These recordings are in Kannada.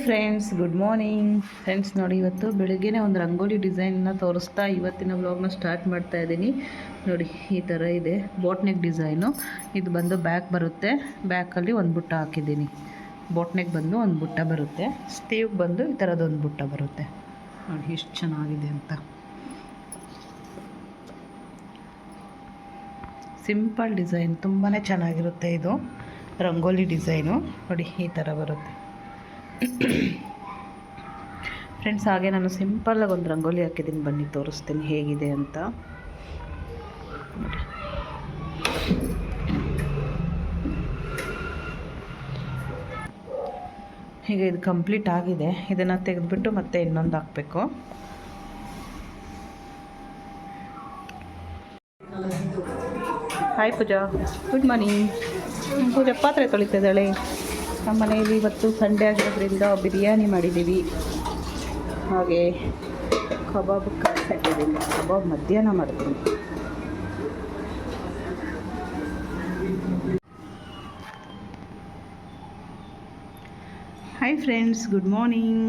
Friends, good morning friends. ನೋಡಿ, ಇವತ್ತು ಬೆಳಗ್ಗೆನೇ ಒಂದು ರಂಗೋಲಿ ಡಿಸೈನ್ನ ತೋರಿಸ್ತಾ ಇವತ್ತಿನ ವ್ಲಾಗ್ನ ಸ್ಟಾರ್ಟ್ ಮಾಡ್ತಾ ಇದ್ದೀನಿ. ನೋಡಿ, ಈ ಥರ ಇದೆ ಬೋಟ್ ನೆಕ್ ಡಿಸೈನು. ಇದು ಬಂದು ಬ್ಯಾಕ್ ಬರುತ್ತೆ, ಬ್ಯಾಕಲ್ಲಿ ಒಂದು ಬುಟ್ಟ ಹಾಕಿದ್ದೀನಿ. ಬೋಟ್ ನೆಕ್ ಬಂದು ಒಂದು ಬುಟ್ಟ ಬರುತ್ತೆ, ಸ್ಟೀವ್ ಬಂದು ಈ ಥರದೊಂದು ಬುಟ್ಟ ಬರುತ್ತೆ. ನೋಡಿ ಎಷ್ಟು ಚೆನ್ನಾಗಿದೆ ಅಂತ. ಸಿಂಪಲ್ ಡಿಸೈನ್, ತುಂಬಾ ಚೆನ್ನಾಗಿರುತ್ತೆ ಇದು ರಂಗೋಲಿ ಡಿಸೈನು. ನೋಡಿ ಈ ಥರ ಬರುತ್ತೆ ಫ್ರೆಂಡ್ಸ್. ಹಾಗೆ ನಾನು ಸಿಂಪಲ್ಲಾಗಿ ಒಂದು ರಂಗೋಲಿ ಹಾಕಿದ್ದೀನಿ, ಬನ್ನಿ ತೋರಿಸ್ತೀನಿ ಹೇಗಿದೆ ಅಂತ. ಈಗ ಇದು ಕಂಪ್ಲೀಟ್ ಆಗಿದೆ. ಇದನ್ನು ತೆಗೆದುಬಿಟ್ಟು ಮತ್ತೆ ಇನ್ನೊಂದು ಹಾಕಬೇಕು. ಹಾಯ್ ಪೂಜಾ, ಗುಡ್ ಮಾರ್ನಿಂಗ್. ಪೂಜಾ ಪಾತ್ರೆ ತೊಳಿತಿದ್ದಾಳೆ. ನಮ್ಮ ಮನೆಯಲ್ಲಿ ಇವತ್ತು ಸಂಡೇ ಆಗಿರೋದ್ರಿಂದ ಬಿರಿಯಾನಿ ಮಾಡಿದ್ದೀವಿ. ಹಾಗೆ ಕಬಾಬ್ ಕಟ್ಟಾಕಿದ್ದೀನಿ. ಕಬಾಬ್ ಮಧ್ಯಾಹ್ನ ಮಾಡ್ತೀನಿ. Hi friends, good morning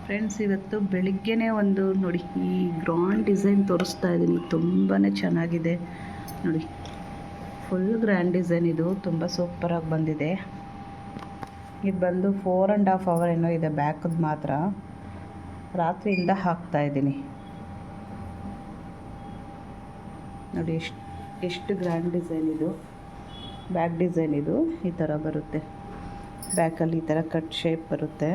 friends. ಇವತ್ತು ಬೆಳಿಗ್ಗೆನೇ ಒಂದು ನೋಡಿ ಈ ಗ್ರ್ಯಾಂಡ್ ಡಿಸೈನ್ ತೋರಿಸ್ತಾ ಇದ್ದೀನಿ. ತುಂಬಾ ಚೆನ್ನಾಗಿದೆ ನೋಡಿ, ಫುಲ್ ಗ್ರ್ಯಾಂಡ್ ಡಿಸೈನ್. ಇದು ತುಂಬ ಸೂಪರಾಗಿ ಬಂದಿದೆ. ಇದು ಬಂದು 4.5 hour ಏನೋ ಇದೆ ಬ್ಯಾಕದ್ದು ಮಾತ್ರ. ರಾತ್ರಿಯಿಂದ ಹಾಕ್ತಾಯಿದ್ದೀನಿ ನೋಡಿ. ಎಷ್ಟು ಗ್ರ್ಯಾಂಡ್ ಡಿಸೈನ್ ಇದು. ಬ್ಯಾಕ್ ಡಿಸೈನ್ ಇದು ಈ ಥರ ಬರುತ್ತೆ. ಬ್ಯಾಕಲ್ಲಿ ಈ ಥರ ಕಟ್ ಶೇಪ್ ಬರುತ್ತೆ.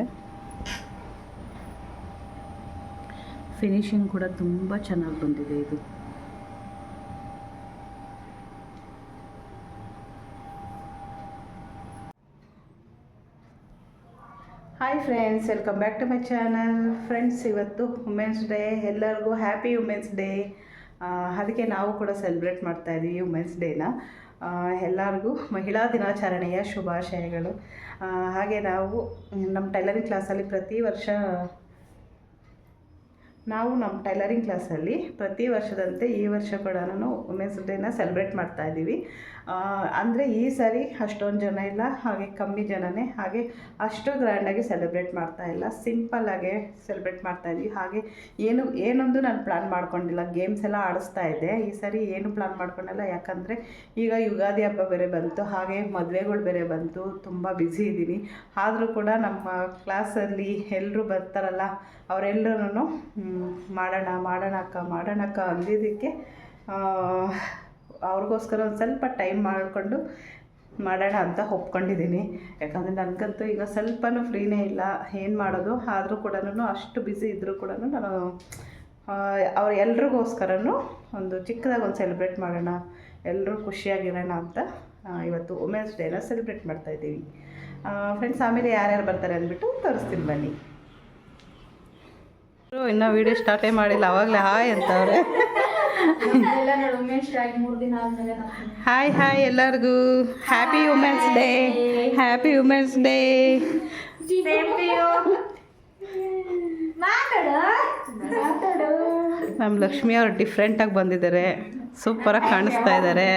ಫಿನಿಶಿಂಗ್ ಕೂಡ ತುಂಬ ಚೆನ್ನಾಗಿ ಬಂದಿದೆ ಇದು. Hi friends, welcome back to my channel. Friends, ಇವತ್ತು ವುಮೆನ್ಸ್ ಡೇ. ಎಲ್ಲರಿಗೂ ಹ್ಯಾಪಿ ವುಮೆನ್ಸ್ ಡೇ. ಅದಕ್ಕೆ ನಾವು ಕೂಡ ಸೆಲೆಬ್ರೇಟ್ ಮಾಡ್ತಾಯಿದ್ದೀವಿ ವುಮೆನ್ಸ್ ಡೇನ. ಎಲ್ಲರಿಗೂ ಮಹಿಳಾ ದಿನಾಚರಣೆಯ ಶುಭಾಶಯಗಳು. ಹಾಗೆ ನಾವು ನಮ್ಮ ಟೈಲರಿಂಗ್ ಕ್ಲಾಸಲ್ಲಿ ಪ್ರತಿ ವರ್ಷದಂತೆ ಈ ವರ್ಷ ಕೂಡ ವುಮೆನ್ಸ್ ಡೇನ ಸೆಲೆಬ್ರೇಟ್ ಮಾಡ್ತಾಯಿದ್ದೀವಿ. ಅಂದರೆ ಈ ಸಾರಿ ಅಷ್ಟೊಂದು ಜನ ಇಲ್ಲ, ಹಾಗೆ ಕಮ್ಮಿ ಜನನೇ. ಹಾಗೆ ಅಷ್ಟು ಗ್ರ್ಯಾಂಡಾಗಿ ಸೆಲೆಬ್ರೇಟ್ ಮಾಡ್ತಾಯಿಲ್ಲ, ಸಿಂಪಲ್ಲಾಗೆ ಸೆಲೆಬ್ರೇಟ್ ಮಾಡ್ತಾಯಿದ್ವಿ. ಹಾಗೆ ಏನೊಂದು ನಾನು ಪ್ಲ್ಯಾನ್ ಮಾಡ್ಕೊಂಡಿಲ್ಲ. ಗೇಮ್ಸ್ ಎಲ್ಲ ಆಡಿಸ್ತಾ ಇದ್ದೆ. ಈ ಸಾರಿ ಏನು ಪ್ಲ್ಯಾನ್ ಮಾಡ್ಕೊಂಡಿಲ್ಲ, ಯಾಕಂದರೆ ಈಗ ಯುಗಾದಿ ಹಬ್ಬ ಬೇರೆ ಬಂತು, ಹಾಗೆ ಮದುವೆಗಳು ಬೇರೆ ಬಂತು. ತುಂಬ ಬ್ಯುಸಿ ಇದ್ದೀನಿ. ಆದರೂ ಕೂಡ ನಮ್ಮ ಕ್ಲಾಸಲ್ಲಿ ಎಲ್ಲರೂ ಬರ್ತಾರಲ್ಲ, ಅವರೆಲ್ಲರೂ ಮಾಡೋಣ ಅಕ್ಕ ಅಂದಿದ್ದಕ್ಕೆ ಅವ್ರಿಗೋಸ್ಕರ ಒಂದು ಸ್ವಲ್ಪ ಟೈಮ್ ಮಾಡಿಕೊಂಡು ಮಾಡೋಣ ಅಂತ ಒಪ್ಕೊಂಡಿದ್ದೀನಿ. ಯಾಕಂದರೆ ನನಗಂತೂ ಈಗ ಸ್ವಲ್ಪನೂ ಫ್ರೀನೇ ಇಲ್ಲ, ಏನು ಮಾಡೋದು. ಆದರೂ ಕೂಡ ಅಷ್ಟು ಬ್ಯುಸಿ ಇದ್ದರೂ ಕೂಡ ನಾನು ಅವ್ರು ಎಲ್ರಿಗೋಸ್ಕರನೂ ಒಂದು ಚಿಕ್ಕದಾಗಿ ಒಂದು ಸೆಲೆಬ್ರೇಟ್ ಮಾಡೋಣ, ಎಲ್ಲರೂ ಖುಷಿಯಾಗಿರೋಣ ಅಂತ ಇವತ್ತು ವುಮೆನ್ಸ್ ಡೇನ ಸೆಲೆಬ್ರೇಟ್ ಮಾಡ್ತಾಯಿದ್ದೀವಿ ಫ್ರೆಂಡ್ಸ್. ಆಮೇಲೆ ಯಾರ್ಯಾರು ಬರ್ತಾರೆ ಅಂದ್ಬಿಟ್ಟು ತೋರಿಸ್ತೀನಿ ಬನ್ನಿ. ಇನ್ನೂ ವೀಡಿಯೋ ಸ್ಟಾರ್ಟೇ ಮಾಡಿಲ್ಲ, ಆವಾಗಲೇ ಹಾಯ್ ಅಂತವ್ರೆ. ಹಾಯ್ ಎಲ್ಲರಿಗೂ happy women's day. Happy women's day. ನಮ್ಮ ಲಕ್ಷ್ಮಿ ಅವ್ರು ಡಿಫ್ರೆಂಟಾಗಿ ಬಂದಿದ್ದಾರೆ, ಸೂಪರಾಗಿ ಕಾಣಿಸ್ತಾ ಇದ್ದಾರೆ.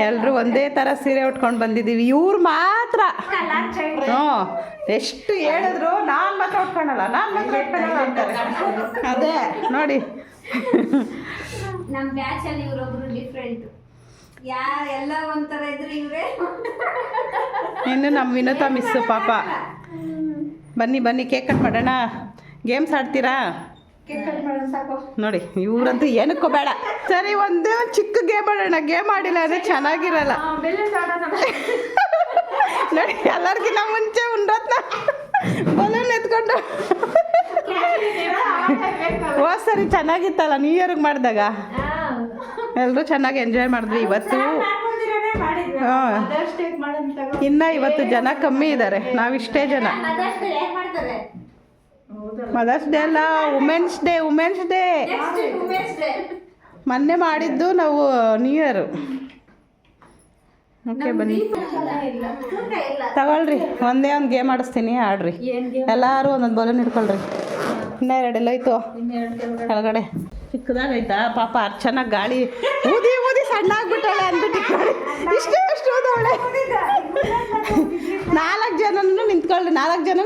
ಎಲ್ಲರೂ ಒಂದೇ ಥರ ಸೀರೆ ಉಟ್ಕೊಂಡು ಬಂದಿದ್ದೀವಿ. ಇವ್ರು ಮಾತ್ರ ಎಷ್ಟು ಹೇಳಿದ್ರು ನಾನು ಮಾತ್ರ ಉಟ್ಕೊಳಲ್ಲ ಅಂತಾರೆ. ಅದೇ ನೋಡಿ, ನಮ್ಮ ಬ್ಯಾಚಲ್ಲಿ ಇವರೊಬ್ರು ಡಿಫ್ರೆಂಟ್. ಎಲ್ಲ ಒಂಥರ ಇದ್ರು ಇವರೇ. ಇನ್ನು ನಮ್ಮ ವಿನೋತಾ ಮಿಸ್ಸು ಪಾಪ. ಬನ್ನಿ ಕೇಕ್ ಕಟ್ ಮಾಡೋಣ. ಗೇಮ್ಸ್ ಆಡ್ತೀರಾ? ನೋಡಿ, ಇವರಂತೂ ಏನಕ್ಕೋ ಬೇಡ. ಸರಿ, ಒಂದೇ ಒಂದು ಚಿಕ್ಕ ಗೇಮ್ ಆಡೋಣ. ಗೇಮ್ ಆಡಿಲ್ಲ ಅಂದರೆ ಚೆನ್ನಾಗಿರಲ್ಲ. ನೋಡಿ, ಎಲ್ಲರಿಗಿನ್ನ ಮುಂಚೆ ಉಂಡ್ರತ್ನ ಬಲೂನ್ ಎತ್ಕೊಂಡು ಸರಿ ಚೆನ್ನಾಗಿತ್ತಲ್ಲ ನ್ಯೂ ಇಯರ್ಗೆ ಮಾಡಿದಾಗ. ಎಲ್ಲರೂ ಚೆನ್ನಾಗಿ ಎಂಜಾಯ್ ಮಾಡಿದ್ವಿ ಇವತ್ತು. ಇನ್ನು ಇವತ್ತು ಜನ ಕಮ್ಮಿ ಇದ್ದಾರೆ, ನಾವಿಷ್ಟೇ ಜನ. ಮದರ್ಸ್ ಡೇ ಅಲ್ಲ, ವುಮೆನ್ಸ್ ಡೇ. ಮೊನ್ನೆ ಮಾಡಿದ್ದು ನಾವು ನ್ಯೂ ಇಯರು. ಓಕೆ, ಬನ್ನಿ ತಗೊಳ್ರಿ. ಒಂದೇ ಒಂದು ಗೇಮ್ ಆಡಿಸ್ತೀನಿ, ಆಡ್ರಿ. ಎಲ್ಲರೂ ಒಂದೊಂದು ಬಲೂನ್ ಇಟ್ಕೊಳ್ರಿ. ಇನ್ನೂ 2 ಎಲ್ಲೋಯ್ತು ಕೆಳಗಡೆ. ಚಿಕ್ಕದಾಗೈತಾ ಪಾಪ. ಚೆನ್ನಾಗಿ ಗಾಳಿ ಊದಿ ಸಣ್ಣ ಆಗ್ಬಿಟ್ಟಾಳೆ ಅಂದ್ಬಿಟ್ಟು ಇಷ್ಟೇ ಓದವಳೆ. 4 ಜನನೂ ನಿಂತ್ಕೊಳ್ಳಿ. 4 ಜನ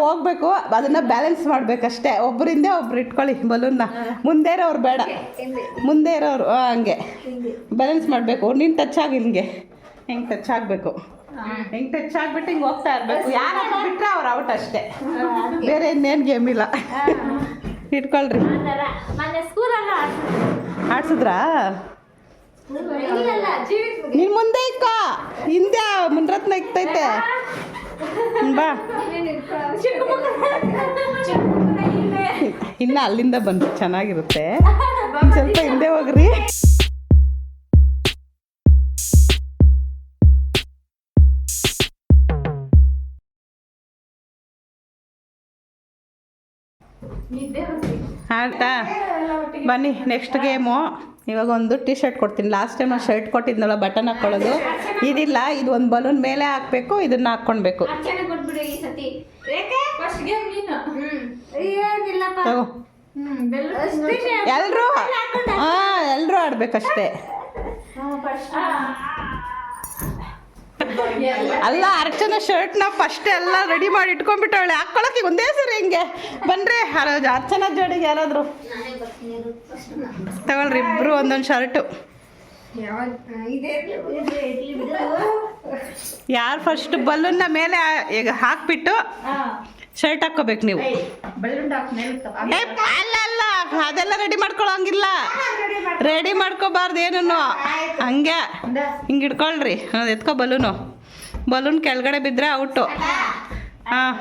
ಹೋಗ್ಬೇಕು, ಅದನ್ನ ಬ್ಯಾಲೆನ್ಸ್ ಮಾಡ್ಬೇಕಷ್ಟೇ. ಒಬ್ಬರಿಂದ ಒಬ್ರು ಇಟ್ಕೊಳ್ಳಿ ಬಲೂನ್ನ. ಮುಂದೆ ಇರೋರು ಬೇಡ, ಮುಂದೆ ಇರೋರು ಹಂಗೆ ಬ್ಯಾಲೆನ್ಸ್ ಮಾಡಬೇಕು. ನೀನು ಟಚ್ ಆಗಿ ಹಿಂಗೆ ಹಿಂಗೆ ಟಚ್ ಆಗಬೇಕು. ಹಿಂಗೆ ಟಚ್ ಆಗಿಬಿಟ್ಟು ಹಿಂಗೆ ಹೋಗ್ತಾ ಇರಬೇಕು. ಯಾರಾದ್ರೂ ಬಿಟ್ಟರೆ ಅವ್ರು ಔಟ್ ಅಷ್ಟೇ, ಬೇರೆ ಇನ್ನೇನು ಗೇಮ್ ಇಲ್ಲ. ಇಟ್ಕೊಳ್ರಿ. ಆಡ್ಸಿದ್ರಾ? ನೀನು ಮುಂದೆ ಇಕ್ಕೋ, ಹಿಂದೆ ಮುನ್ರತ್ನ ಇಕ್ತೈತೆ. ಬಾ, ಇನ್ನು ಅಲ್ಲಿಂದ ಬಂದು ಚೆನ್ನಾಗಿರುತ್ತೆ. ಸ್ವಲ್ಪ ಹಿಂದೆ ಹೋಗ್ರಿ. ಆಯ್ತಾ? ಬನ್ನಿ ನೆಕ್ಸ್ಟ್ ಗೇಮು. ಇವಾಗ ಒಂದು ಟೀ ಶರ್ಟ್ ಕೊಡ್ತೀನಿ. ಲಾಸ್ಟ್ ಟೈಮ್ ನಾನು ಶರ್ಟ್ ಕೊಟ್ಟಿದ್ನಲ್ಲ ಬಟನ್ ಹಾಕ್ಕೊಳ್ಳೋದು, ಇದಿಲ್ಲ. ಇದು ಒಂದು ಬಲೂನ್ ಮೇಲೆ ಹಾಕಬೇಕು, ಇದನ್ನ ಹಾಕ್ಕೊಳ್ಬೇಕು. ತಗೋ, ಎಲ್ಲರೂ ಎಲ್ಲರೂ ಆಡ್ಬೇಕಷ್ಟೇ. ಅಲ್ಲ, ಅರ್ಚನಾ ಶರ್ಟ್ನ ಫಸ್ಟ್ ಎಲ್ಲ ರೆಡಿ ಮಾಡಿ ಇಟ್ಕೊಂಡ್ಬಿಟ್ಟವಳೆ ಹಾಕ್ಕೊಳಕ್ಕೆ ಒಂದೇ ಸರಿ. ಹಿಂಗೆ ಬನ್ರಿ ಅರ್ಚನಾ ಜೋಡಿಗೆ ಯಾರಾದ್ರು ತಗೊಳ್ರಿ, ಇಬ್ರು ಒಂದೊಂದು ಶರ್ಟು. ಯಾರು ಫಸ್ಟ್ ಬಲೂನ್ನ ಮೇಲೆ ಈಗ ಹಾಕ್ಬಿಟ್ಟು ಶರ್ಟ್ ಹಾಕ್ಕೋಬೇಕು ನೀವು. ಅಲ್ಲ ಅಲ್ಲ, ಅದೆಲ್ಲ ರೆಡಿ ಮಾಡ್ಕೊಳಂಗಿಲ್ಲ, ರೆಡಿ ಮಾಡ್ಕೋಬಾರ್ದು ಏನೂ. ಹಂಗೆ ಹಿಂಗೆ ಇಟ್ಕೊಳ್ರಿ. ಎತ್ಕೋ ಬಲೂನು. ಬಲೂನ್ ಕೆಳಗಡೆ ಬಿದ್ದರೆ ಔಟು. ಹಾಂ,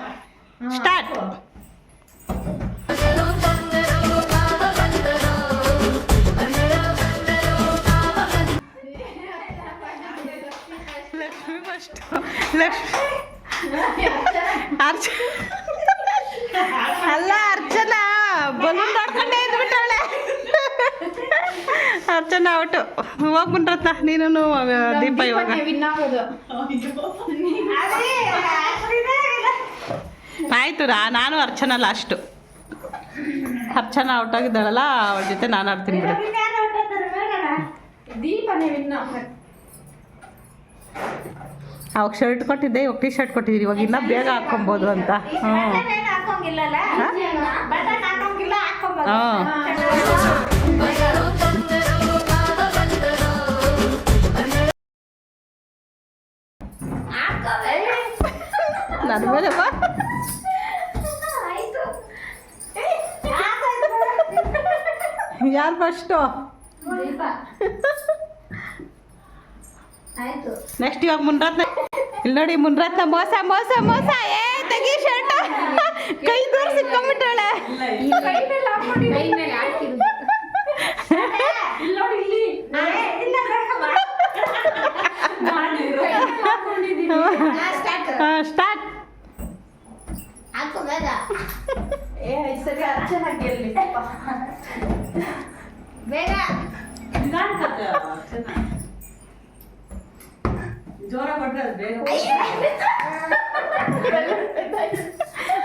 ಸ್ಟಾರ್ಟ್. ಲಕ್ಷ್ಮಿ ಫಸ್ಟ್. ಅಲ್ಲ, ಅರ್ಚನಾ ಬಲೂನ್ ನೋಡ್ಕೊಂಡೇ ಇದ್ಬಿಟ್ಟವಳೆ. ಅರ್ಚನಾ ಔಟು. ಹೋಗ್ಬಿಟ್ರತ್ತ ನೀನು ದೀಪ. ಇವಾಗ ಆಯ್ತು, ನಾನು ಅರ್ಚನಾ ಲಾಸ್ಟು. ಅರ್ಚನಾ ಔಟ್ ಆಗಿದ್ದಾಳಲ್ಲ, ಅವಳ ಜೊತೆ ನಾನು ಆಡ್ತೀನಿ ಬಿಡು. ಅವಾಗ ಶರ್ಟ್ ಕೊಟ್ಟಿದ್ದೆ, ಇವಾಗ ಟೀ ಶರ್ಟ್ ಕೊಟ್ಟಿದ್ದೀರಿ. ಇವಾಗ ಇನ್ನೂ ಬೇಗ ಹಾಕ್ಕೊಬೋದು ಅಂತ. ಹಾಂ ನನ್ನ ಮೇಲೆ ಬಾ. ಯಾರು ಫಸ್ಟು? ನೆಕ್ಸ್ಟ್ ಇವಾಗ ಮುನ್ರತ್ನ. ಇಲ್ಲಿ ನೋಡಿ, ಮುನ್ರತ್ನ ಮೋಸ ಮೋಸ ಮೋಸ. ಏ ತೆಗಿ ಶರ್ಟ್. ಕೈ ದೂರ ಸಿಕ್ಕೊಂಡ್ಬಿಟ್ಟಾಳೆ. ಸ್ಟಾರ್ಟ್. ಬೇಗ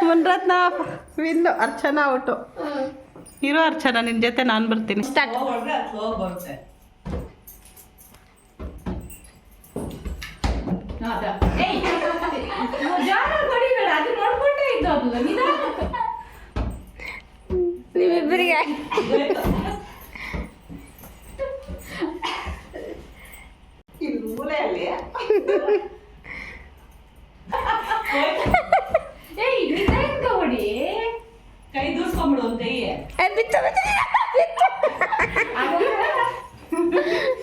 ಮುನ್ರತ್ನ ವಿನ್ನು, ಅರ್ಚನಾ ಔಟು. ಇರೋ ಅರ್ಚನಾ, ನಿನ್ನ ಜೊತೆ ನಾನು ಬರ್ತೀನಿ. ಸ್ಟಾರ್ಟ್. ನೀವಿಬ್ಬರಿಗೆ ಕೈ ದೂರ್ಸ್ಕೊಂಬಿಡು ಅಂತ.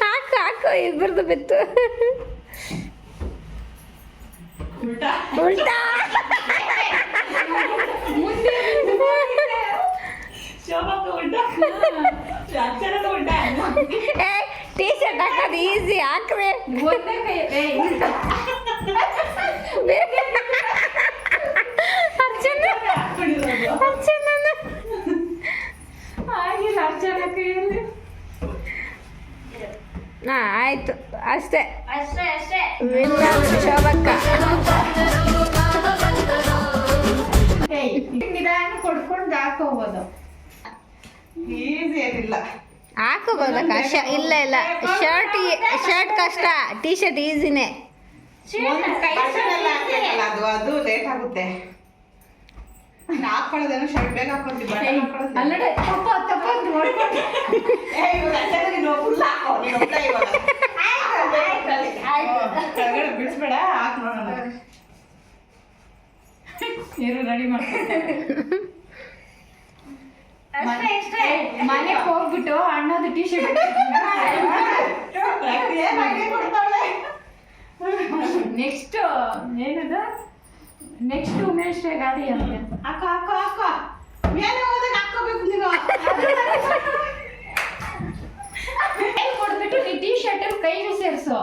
ಹಾಕು ಹಾಕು, ಇಬ್ಬರದು ಬಿತ್ತು. ಉಲ್ಟಾ ಟೀ ಶರ್ಟ್ ಹಾಕೋದು ಈಸಿ. ಹಾಕ್ರೆ ಆಯ್ತು, ಅಷ್ಟೇ ಅಷ್ಟೇ ಅಷ್ಟೇ. ಶೋಭಕ್ಕ ನಿಧಾನ ಕೊಡ್ಕೊಂಡು ಹಾಕೋಬೋದು. ಈಸಿ ಏನಿಲ್ಲ, ಹಾಕೋಬೋದ? ಕಷ್ಟ ಇಲ್ಲ ಇಲ್ಲ. ಶರ್ಟ್ ಕಷ್ಟ, ಟೀ ಶರ್ಟ್ ಈಸಿನೇ. ಅದು ಲೇಟ್ ಆಗುತ್ತೆ. ಹಾಕೊಳ್ಳೋದೇನೋ ಶರ್ಟ್ ಬೇಗ ಹಾಕೊಂತೀವಿ ಬಟನ್ ಹಾಕೊಳ್ಳೋದು ಅಲ್ಲಡೆ ತಪ್ಪ ತಪ್ಪ ಅಂತ ನೋಡ್ಕೊಂಡು ಫುಲ್ ಹಾಕೋ ನೀನು ಒಬ್ಬಳೇ ಇವಾಗ ಕೆಳಗಡೆ ಬಿಡಿಸ್ಬೇಡ ಹಾಕಿ ನೋಡೋಣ ನೀರು ರೆಡಿ ಮಾಡ್ಕೊಳ್ತಾರೆ ಅಷ್ಟೇ ಅಷ್ಟೇ ಮನೆಗೆ ಹೋಗ್ಬಿಟ್ಟು ಅಣ್ಣದು ಟೀ ಶರ್ಟ್ ನೆಕ್ಸ್ಟ್ ಏನದ ನೆಕ್ಸ್ಟ್ ಉಮೇಶ್ ಗಾದಿ ಅಂತ ಹಾಕ ಹಾಕ ಹಾಕ ಮೇಲೆ ಹೋದಾಗ ಹಾಕೋಬೇಕು ನೀನು ಕೊಡ್ಬಿಟ್ಟು ನೀ ಟೀ ಶರ್ಟ್ ಕೈಗೆ ಸೇರಿಸು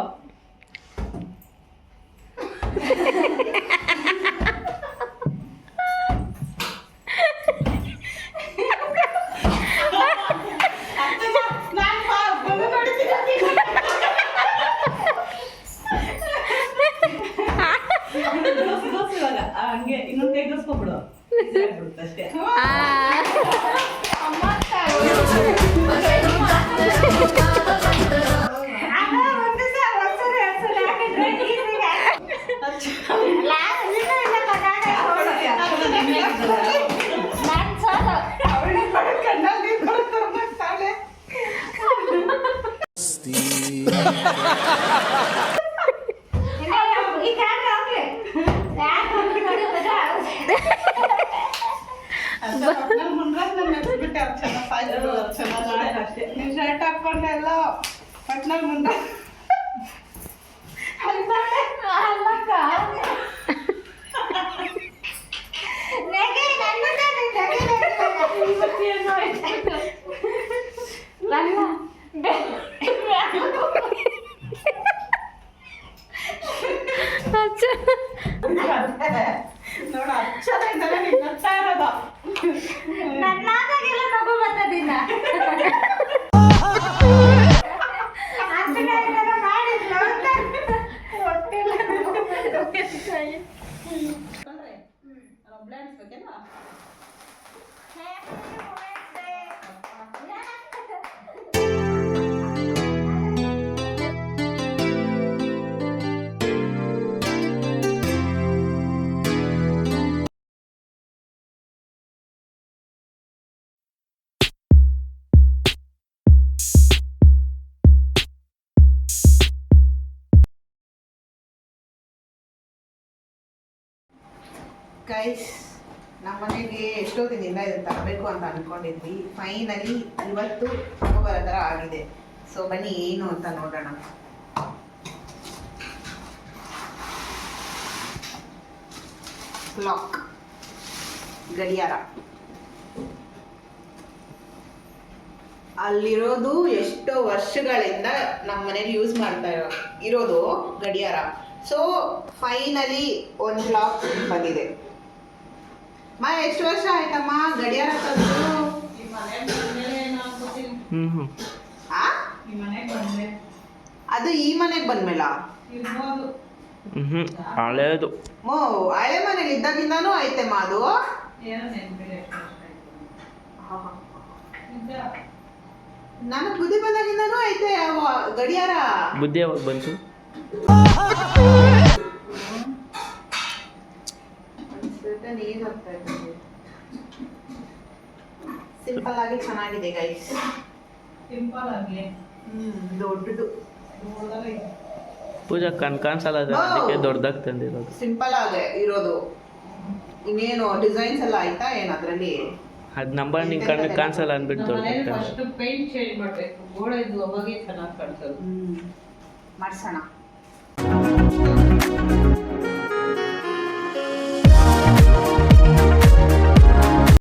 ದೋಸೆ ಇವಾಗ ಹಂಗೆ ಇನ್ನೊಂದು ಕೈ ದೋಸ್ಕೊಬಿಡು ಆಗ್ಬಿಡುತ್ತೆ ಅಷ್ಟೇ ಶರ್ಟ್ ಹಾಕೊಂಡೆಲ್ಲ ಪಟ್ನಲ್ಲಿ ಮುಂದೆ ನೋಡ ಅಚ್ಚದಾಗಿದ್ದಲ್ಲ ನೀನು ನಗ್ತಾ ಇರೋದು ನನ್ನಾಗೆಲ್ಲ ನಗು ಬರ್ತದಿನ್ನ ಗೈಸ್ ನಮ್ಮ ಮನೆಗೆ ಎಷ್ಟೋ ದಿನದಿಂದ ಇದನ್ನು ತರಬೇಕು ಅಂತ ಅಂದ್ಕೊಂಡಿದ್ವಿ ಫೈನಲಿ ಇವತ್ತು ತಗೊಬರೋ ಥರ ಆಗಿದೆ ಸೊ ಬನ್ನಿ ಏನು ಅಂತ ನೋಡೋಣ ಕ್ಲಾಕ್ ಗಡಿಯಾರ ಅಲ್ಲಿರೋದು ಎಷ್ಟೋ ವರ್ಷಗಳಿಂದ ನಮ್ಮ ಮನೇಲಿ ಯೂಸ್ ಮಾಡ್ತಾ ಇರೋದು ಗಡಿಯಾರ ಸೊ ಫೈನಲಿ ಒಂದು ಕ್ಲಾಕ್ ಬಂದಿದೆ ಎಷ್ಟು ವರ್ಷ ಆಯ್ತಮ್ಮ ಗಡಿಯಾರ ತಂದು ಅದು ಈ ಮನೆಗೆ ಬಂದ್ಮೇಲ ಹಳೇದು ಹಳೆ ಮನೇಲಿ ಇದ್ದಾಗಿಂದಾನು ಐತೆಮ್ಮ ಅದು ನನಗೆ ಬುದ್ಧಿ ಬಂದಾಗಿಂದಾನು ಐತೆ ಗಡಿಯಾರ ಬುದ್ಧಿ ಯಾವಾಗ ಬಂತು ಸಿಂಪಲ್ ಆಗಿ ಚೆನ್ನಾಗಿದೆ ಗೈಸ್ ಸಿಂಪಲ್ ಆಗಿ ದೊಡ್ಡದು ಪೂಜಾ ಕಾಣಿಸಲ್ಲ ಅದಕ್ಕೆ ದೊಡ್ಡದಾಗಿ ತಂದಿರೋದು ಸಿಂಪಲ್ ಆಗಿ ಇರೋದು ಇನ್ನೇನು ಡಿಸೈನ್ಸ್ ಎಲ್ಲ ಆಯ್ತಾ ಏನು ಅದರಲ್ಲಿ ಅದು ನಂಬರ್ ನಿಂಗೆ ಕಣ್ಣು ಕಾಣಿಸಲ್ಲ ಅಂದ್ಬಿಟ್ಟು ಫಸ್ಟ್ ಪೇಂಟ್ ಚೇಂಜ್ ಮಾಡಬೇಕು ಗೋಡೆ ಇದು ಅವಾಗೆ ಚೆನ್ನಾಗಿ ಕಾಣಿಸೋದು ಮಾಡ್ಸೋಣ